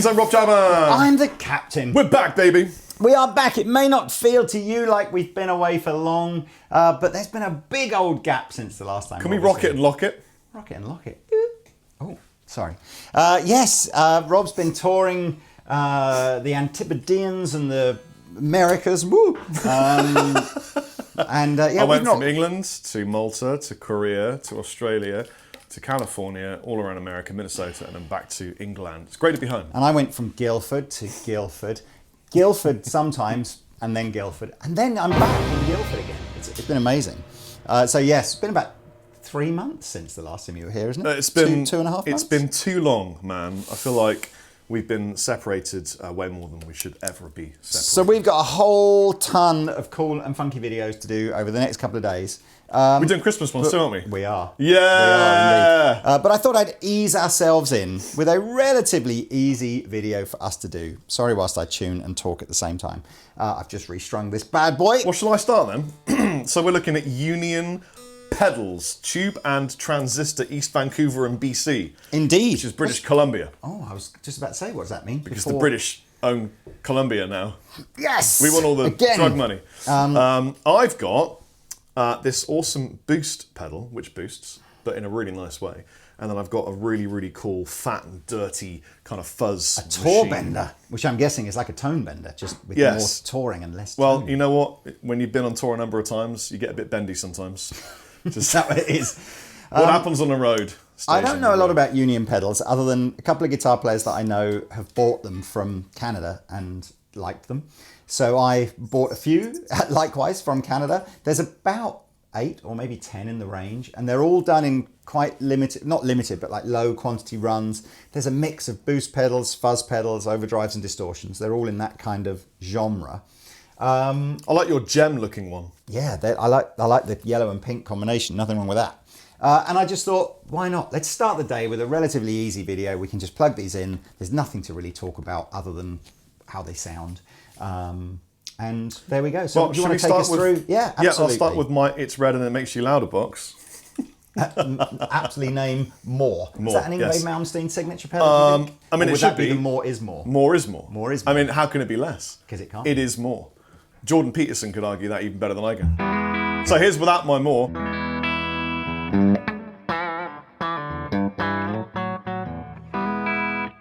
means I'm Rob Chapman. I'm the captain. We're back, baby. We are back. It may not feel to you like we've been away for long, but there's been a big old gap since the last time. Can we rock it and lock it? Rock it and lock it. Oh, sorry. Yes, Rob's been touring the Antipodeans and the Americas. Woo! And I went from England to Malta to Korea to Australia to California, all around America, Minnesota, and then back to England. It's great to be home. And I went from Guildford to Guildford. Guildford sometimes, and then Guildford. And then I'm back in Guildford again. It's been amazing. So yes, it's been about 3 months since the last time you were here, isn't it? It's been two and a half months? It's been too long, man. I feel like we've been separated way more than we should ever be separated. So we've got a whole ton of cool and funky videos to do over the next couple of days. We're doing Christmas ones, aren't we? We are. Yeah! We are indeed. But I thought I'd ease ourselves in with a relatively easy video for us to do. Sorry whilst I tune and talk at the same time. I've just restrung this bad boy. Well, shall I start then? So we're looking at Union Pedals, Tube and Transistor, East Vancouver and BC. Indeed. Which is British Columbia. Oh, I was just about to say, what does that mean? Because the British own Columbia now. Yes! We want all the drug money. I've got this awesome boost pedal, which boosts, but in a really nice way. And then I've got a really, really cool, fat and dirty kind of fuzz A tour bender, which I'm guessing is like a tone bender, just with more touring and less Well, tone. you know what? When you've been on tour a number of times, you get a bit bendy sometimes. Is that what it is? What happens on the road? I don't know a lot about Union pedals, other than a couple of guitar players that I know have bought them from Canada and liked them. So I bought a few, likewise, from Canada. There's about 8 or maybe 10 in the range, and they're all done in quite limited, not limited, but like low quantity runs. There's a mix of boost pedals, fuzz pedals, overdrives and distortions. They're all in that kind of genre. I like your gem-looking one. Yeah, I like the yellow and pink combination. Nothing wrong with that. And I just thought, why not? Let's start the day with a relatively easy video. We can just plug these in. There's nothing to really talk about other than how they sound. And there we go. So Well, do you want to take us through? Yeah, absolutely. Yeah, I'll start with my It's Red and It Makes You Louder box. Aptly named More. Is More, that an Yngwie yes. Malmsteen signature pedal, do you think? I mean, Or it would should that be be. the More is More. More is more. More is more. I mean, how can it be less? 'Cause it can't. It is more. Jordan Peterson could argue that even better than I can. So here's Without My More.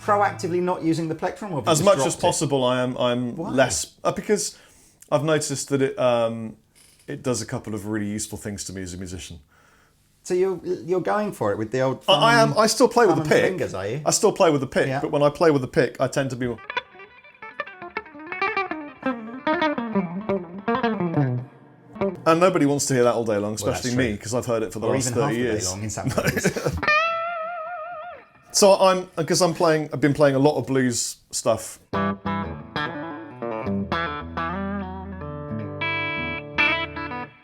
Proactively not using the plectrum? Or have you As just much dropped as it? possible, I'm Why? less because I've noticed that it does a couple of really useful things to me as a musician. So you're going for it with the old I am. I still play with the thumb and pick. fingers, are you? I still play with the pick, Yeah. but when I play with the pick, I tend to be. And nobody wants to hear that all day long, especially that's me, true. because I've heard it for the Or last even half 30 the day years. long in some cases. So I've been playing a lot of blues stuff.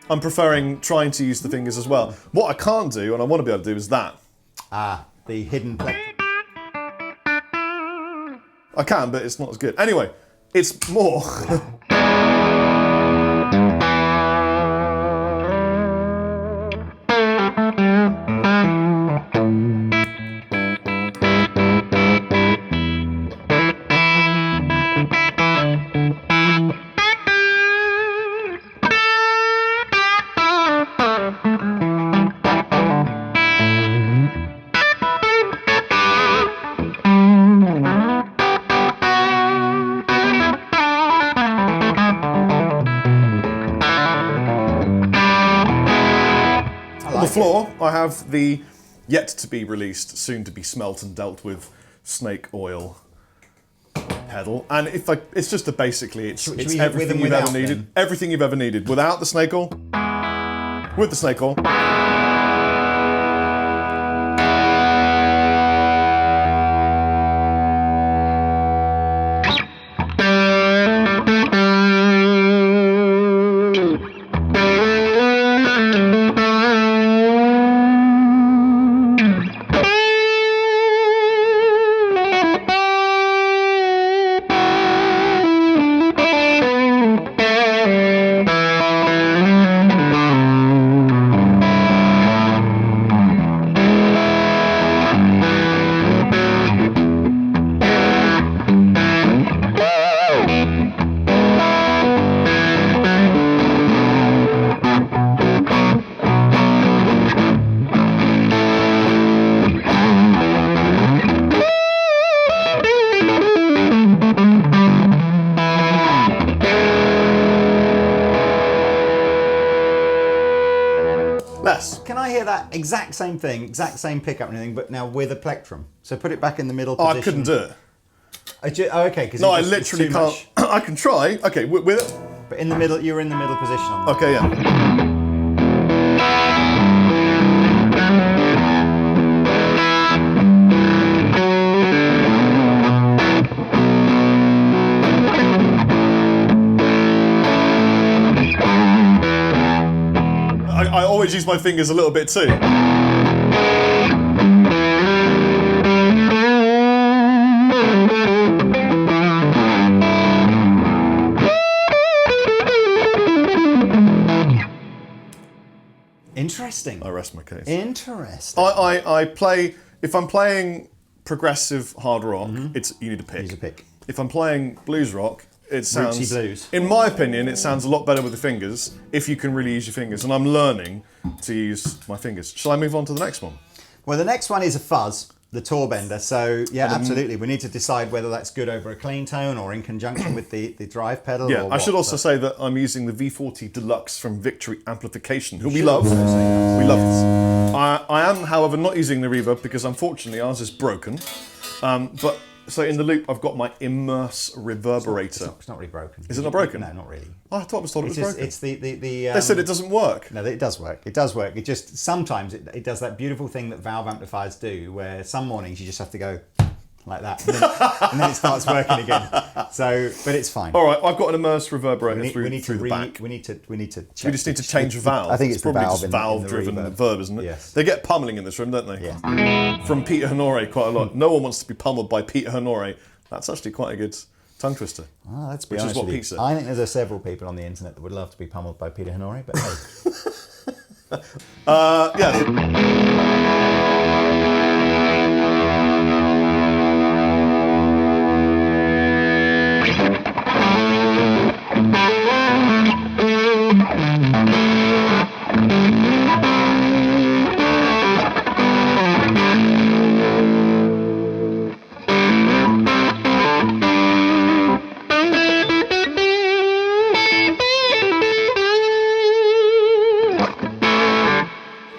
I'm preferring trying to use the fingers as well. What I can't do, and I want to be able to do, is that. The hidden plectrum. I can, but it's not as good. Anyway, it's more. On the floor, I have the yet to be released, soon to be smelt and dealt with snake oil pedal. And it's just basically it's we use with everything and you've ever without needed. then? Everything you've ever needed. Without the snake oil, with the snake oil. Yes. Can I hear that exact same thing, exact same pickup and everything, but now with a plectrum? So put it back in the middle Oh, position. I couldn't do it. Okay. No, I literally can't. I can try. Okay, with it. But in the middle, you're in the middle position on that. Okay, yeah. I always use my fingers a little bit too. Interesting. I rest my case. Interesting. I play, if I'm playing progressive hard rock, you need a pick. Use a pick. If I'm playing blues rock, it sounds, Rootsy blues. in my opinion, it sounds a lot better with the fingers if you can really use your fingers. And I'm learning to use my fingers. Shall I move on to the next one? Well, the next one is a fuzz, the Tor Bender. So, yeah, absolutely. We need to decide whether that's good over a clean tone or in conjunction with the drive pedal. Yeah, or I should also say that I'm using the V40 Deluxe from Victory Amplification, who we love. We love this. I am, however, not using the reverb because unfortunately ours is broken. But so in the loop, I've got my Immerse reverberator. It's not really broken. Is it not broken? No, not really. Oh, I thought I was told it was broken. It's the They said it doesn't work. No, it does work. It does work. It just sometimes it does that beautiful thing that valve amplifiers do, where some mornings you just have to go like that, and then it starts working again. So, but it's fine. All right, I've got an Immerse reverberator through the back. We need to check. We just need to change a valve. I think it's the probably valve just in the valve-driven reverb. reverb, isn't it? Yes. They get pummeling in this room, don't they? Yeah. From Peter Honore quite a lot. No one wants to be pummeled by Peter Honore. That's actually quite a good tongue twister. Oh, let's be Which is honest what with you. Pete said. I think there's several people on the internet that would love to be pummeled by Peter Honore, but hey. Yeah.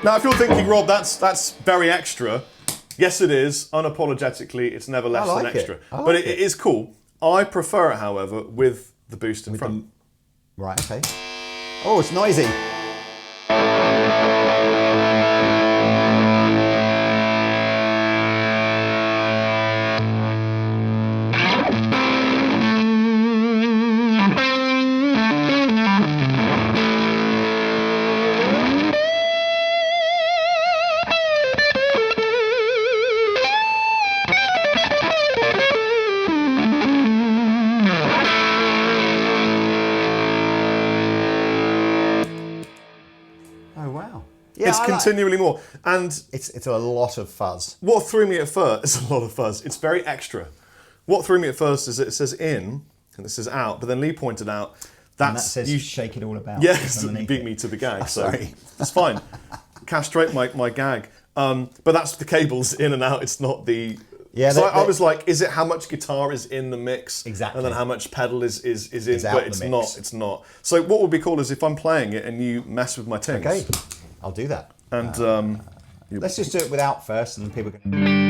Now, if you're thinking, Rob, that's very extra. Yes, it is. Unapologetically, it's never less I than like it. extra. I like But it. it is cool. I prefer it, however, with the boost in front. Right, okay. Oh, it's noisy. Oh, wow. Yeah, It's continually more. And It's a lot of fuzz. what threw me at first, it's a lot of fuzz. It's very extra. What threw me at first is it says in, and it says out, but then Lee pointed out And that that's... says shake it all about. Yes, you underneath beat it. me to the gag, so sorry. that's fine. Castrate my gag. But that's the cables in and out, it's not the... Yeah, so they- I was like, is it how much guitar is in the mix? Exactly. And then how much pedal is in, Is out but the it's mix. not, it's not. So what would be cool is if I'm playing it and you mess with my tings. Okay, I'll do that. And Let's just do it without first, and people can.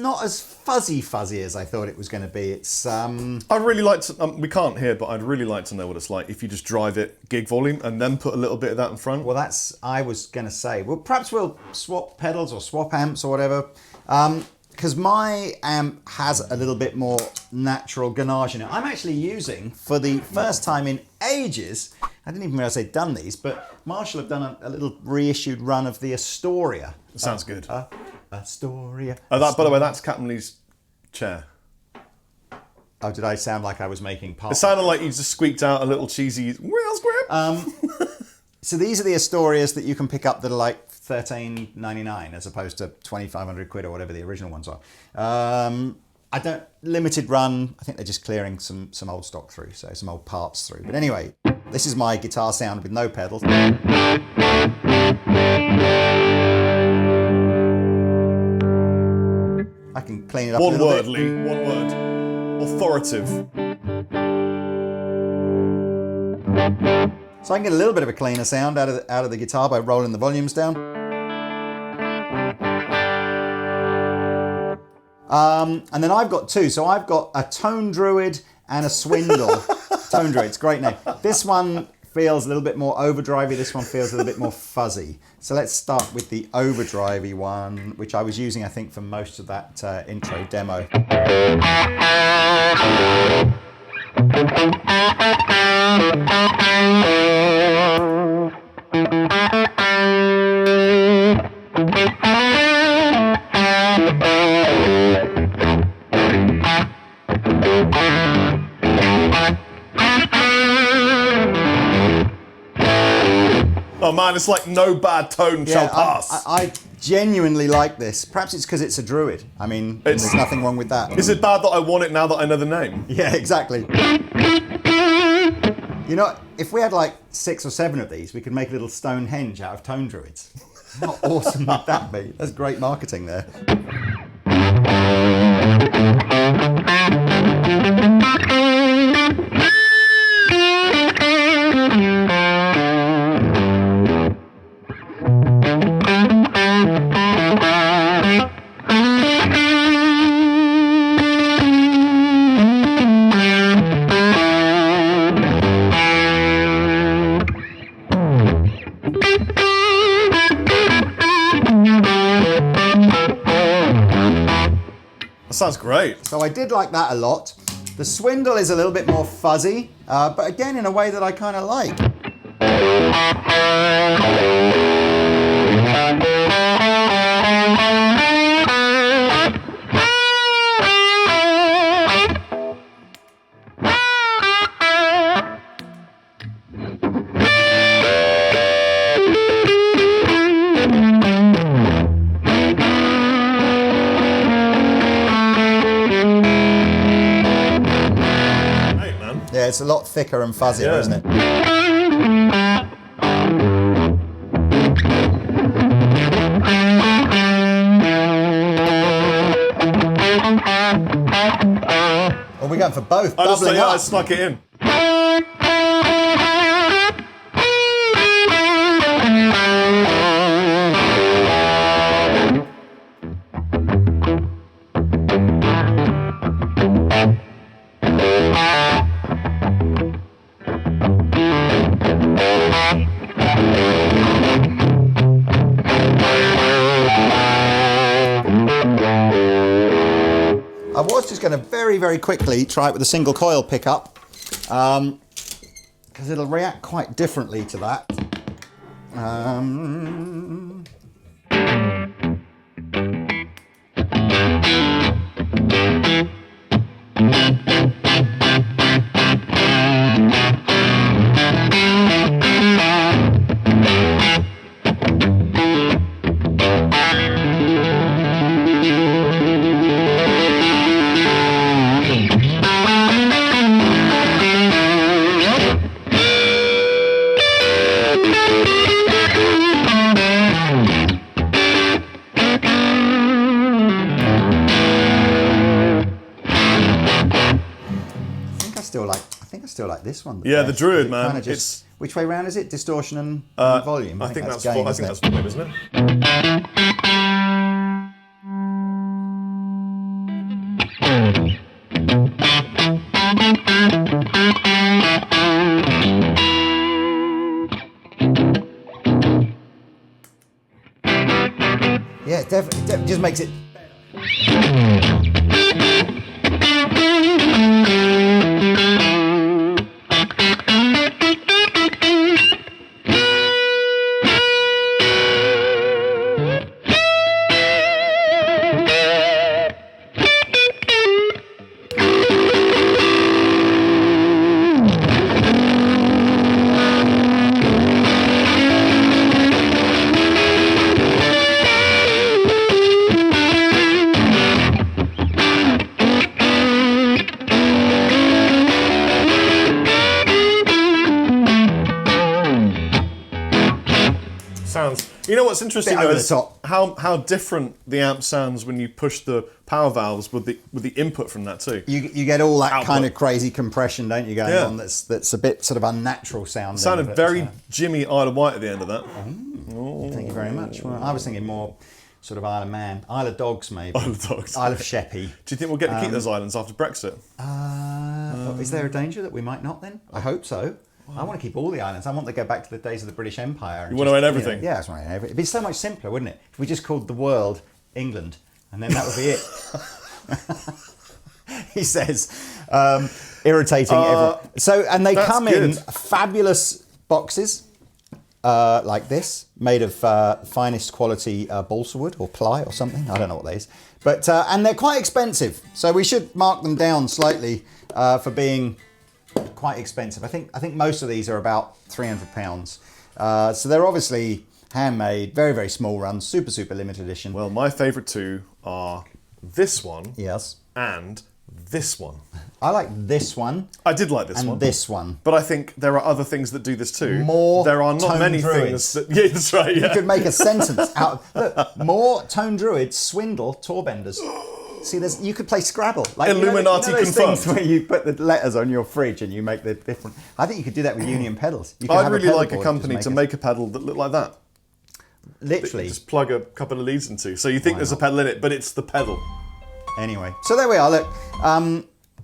not as fuzzy as I thought it was going to be. It's I'd really like to. We can't hear, but I'd really like to know what it's like if you just drive it gig volume and then put a little bit of that in front. Well, I was going to say. Well, perhaps we'll swap pedals or swap amps or whatever. Because my amp has a little bit more natural ganache in it. I'm actually using, for the first time in ages, I didn't even realize they'd done these, but Marshall have done a little reissued run of the Astoria. It sounds good. Astoria. Oh, that, by the way, that's Captain Lee's chair. Oh, did I sound like I was making part? It sounded like you just squeaked out a little cheesy wheels grip. So these are the Astorias that you can pick up that are like $13.99 as opposed to 2,500 quid or whatever the original ones are. I don't limited run. I think they're just clearing some old stock through, so some old parts through. But anyway, this is my guitar sound with no pedals. I can clean it up a little bit. One word, Lee. One word. Authoritative. So I can get a little bit of a cleaner sound out of the guitar by rolling the volumes down. And then I've got two. So I've got a Tone Druid and a Swindle. Tone Druid, it's a great name. This one feels a little bit more overdrivey. This one feels a little bit more fuzzy. So let's start with the overdrivey one, which I was using, I think, for most of that intro demo. Oh man, it's like no bad tone shall pass. I genuinely like this. Perhaps it's because it's a Druid. I mean, there's nothing wrong with that. Is it bad that I want it now that I know the name? Yeah, exactly. You know, if we had like 6 or 7 of these, we could make a little Stonehenge out of Tone Druids. How awesome would that be? That's great marketing there. Sounds great. So I did like that a lot. The Swindle is a little bit more fuzzy, but again in a way that I kind of like. Yeah, it's a lot thicker and fuzzier, isn't it? Well, we're going for both. I snuck it in. I was just going to very, very quickly try it with a single coil pickup because it'll react quite differently to that. I still like this one. Yeah, the Druid, man. Just, which way round is it? Distortion and volume. I think that's gain, volume, isn't it? Yeah, it definitely just makes it. Sounds. You know what's interesting though over the is top. how different the amp sounds when you push the power valves with the input from that too. You get all that Output. kind of crazy compression, don't you, going Yeah. on? That's a bit sort of unnatural sounding. Sounded but, very Jimmy Isle of Wight at the end of that. Thank you very much. Well, I was thinking more sort of Isle of Man, Isle of Dogs maybe. Isle of Dogs. Isle of Sheppey. Do you think we'll get to keep those islands after Brexit? Is there a danger that we might not then? I hope so. I want to keep all the islands. I want to go back to the days of the British Empire. You want to own everything? Yeah, I just want to own everything. It'd be so much simpler, wouldn't it? If we just called the world England, and then that would be it. He says, irritating everyone. So, and they come in good. fabulous boxes like this, made of finest quality balsa wood or ply or something. I don't know what that is. But, and they're quite expensive. So we should mark them down slightly for being quite expensive. I think most of these are about £300. So they're obviously handmade, very, very small run, super, super limited edition. Well, my favourite two are this one Yes. and this one. I like this one I did like this and one. this one. But I think there are other things that do this too. More There are not tone many druids. things that. Yeah, that's right. Yeah. You could make a sentence out of, look, more tone druids, swindle, torbenders. See, you could play Scrabble. Like, Illuminati those confirmed. things where you put the letters on your fridge and you make the different. I think you could do that with Union pedals. You could I'd have really pedal like a board, company just to make a pedal that looked like that. literally. Just plug a couple of leads into. So you think there's a pedal in it, but it's the pedal. Anyway, so there we are. Look,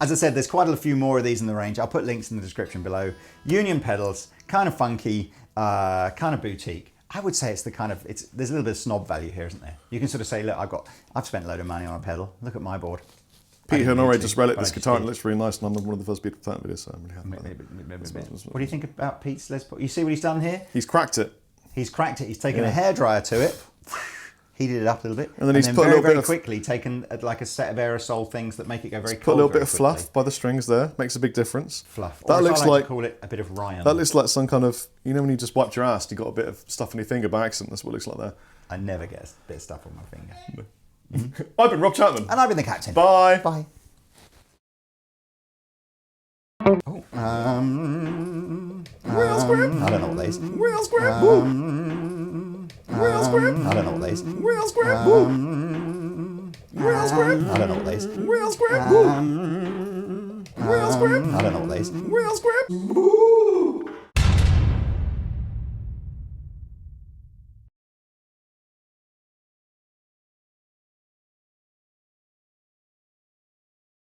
as I said, there's quite a few more of these in the range. I'll put links in the description below. Union pedals, kind of funky, kind of boutique. I would say it's the kind of, there's a little bit of snob value here, isn't there? You can sort of say, look, I've spent a load of money on a pedal. Look at my board. Pete Honore just relic but I this just guitar and did. it looks really nice, and I'm one of the first people to play that video, so I'm really happy about that. What do you think about Pete's Les Paul? You see what he's done here? He's cracked it. He's cracked it. He's taken a hairdryer to it, heated it up a little bit, And then he's put a very, little very bit of- quickly taken like a set of aerosol things that make it go very cold. Put a little bit very of quickly. fluff by the strings there, makes a big difference. Fluff. That Or as looks I like like to call it a bit of Ryan. that looks like some kind of, you know when you just wiped your ass and you got a bit of stuff on your finger by accident. That's what it looks like there. I never get a bit of stuff on my finger. I've been Rob Chapman. And I've been the captain. Bye. Bye. Oh, Wheels grip. I don't know what that is. Wheels grip. Woo. Wheels grip. I don't know what that is. Wheels grip. Woo. Wheels grip. I don't know what that is. Wheels grip. Woo. Wheels grip. I don't know what that is. Wheels grip. Woo.